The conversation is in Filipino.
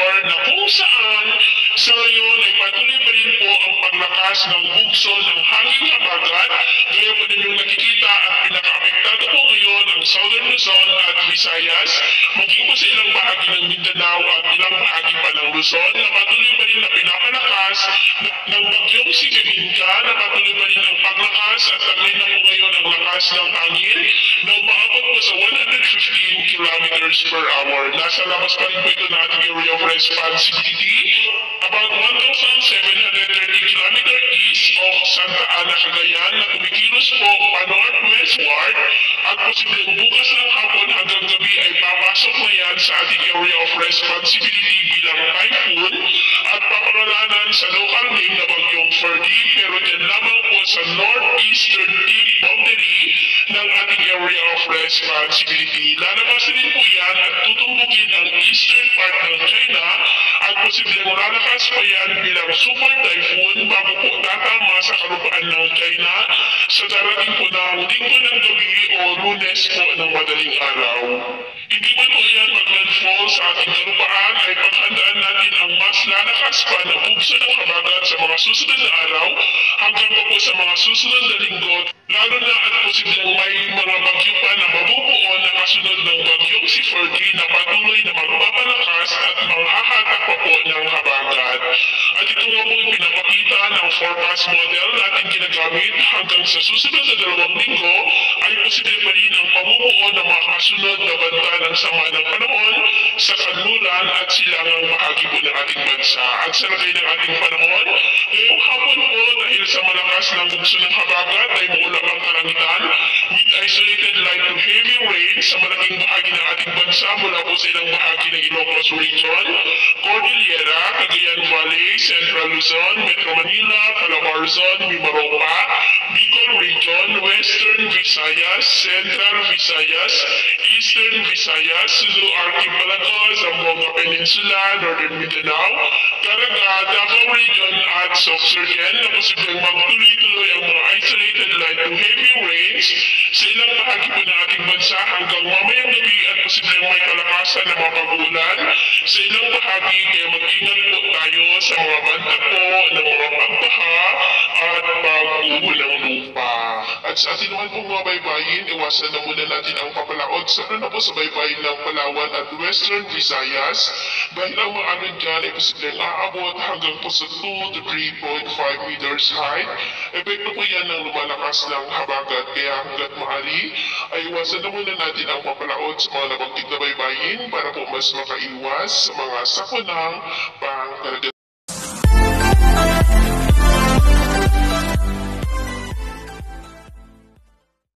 Ecuador na kung saan sa ngayon ay patuloy pa rin po ang paglakas ng bugso ng hanging habagat. Gaya po ninyong nakikita at pinaka-apektado po ngayon ang Southern Luzon at Visayas, maging po sa ilang bahagi ng Mindanao at ilang bahagi pa ng Luzon na patuloy pa rin na pinapalakas ng bagyong si Kalinka, na patuloy pa rin ang paglakas at taglay na po ngayon ang lakas ng hangin na umaabot po sa 115 kilometers per hour. Nasa labas pa rin po ito na ating area of responsibility, about 1,730 km east of Santa Ana, Cagayan, na kumikilos po pa-northwestward at posibleng bukas ng hapon hanggang gabi ay papasok na yan sa ating area of responsibility bilang typhoon at papangalanan sa local name na bagyong Ferdy, pero dyan lamang po sa northeastern deep boundary ng ating area of responsibility. Lalabas rin po yan at tutumbugin ang eastern part ng China at posibleng lalakas pa yan bilang super typhoon bago po tatama sa kalupaan ng China sa darating po ng linggo ng gabi o Lunes po ng madaling araw. Hindi man po yan mag-landfall sa ating kalupaan ay paghandaan natin ang mas lalakas pa na bugso ng habagat sa mga susunod na araw hanggang pa po sa mga susunod na linggo, lalo na at posibleng may mga bagyo pa na mabubuo na kasunod ng bagyong si Ferdy na patuloy na magpapalakas at manghahatak pa po ng habagat. At ito nga po yung pinapakita ng forecast model natin ginagamit hanggang sa susunod na 2 linggo ay posible pa rin ang pamumuo ng mga kasunod na banta ng sama ng panahon sa kanluran at silangang bahagi po ng ating bansa. At sa lagay ng ating panahon, ngayong hapon po dahil sa malakas ng bugso ng habagat ay maulap ang kalangitan with isolated light to heavy rain sa malaking bahagi ng ating bansa mula po sa ilang bahagi ng Ilocos Region, Cordillera, Cagayan Valley, Central Luzon, Metro Manila, Calabarzon, Mimaropa, Bicol Region, Western Visayas, Central Visayas, Eastern Visayas, Sulu Archipelago, Zamboanga Peninsula, Northern Mindanao, Caraga, Davao Region at Sorsogon na posibleng magtuloy-tuloy ang mga isolated light to heavy rains sa ilang bahagi po ng ating bansa hanggang mamayang gabi at posibleng may kalakasan na mga pag-ulan sa ilang bahagi, kaya mag-ingat po tayo sa mga banta po ng mga pagbaha at pag-uho ng lupa. At sa ating naman pong mga baybayin, iwasan na muna natin ang papalaot sa na po sa baybayin ng Palawan at Western Visayas dahil ang mga alon dyan ay posibleng aabot hanggang po sa 2 to 3.5 meters high. Epekto po yan ng lumalakas ng habagat, kaya hanggat maaari ay iwasan na muna natin ang papalaot sa mga nabanggit na baybayin para po mas makaiwas sa mga sakunang pangkaragatan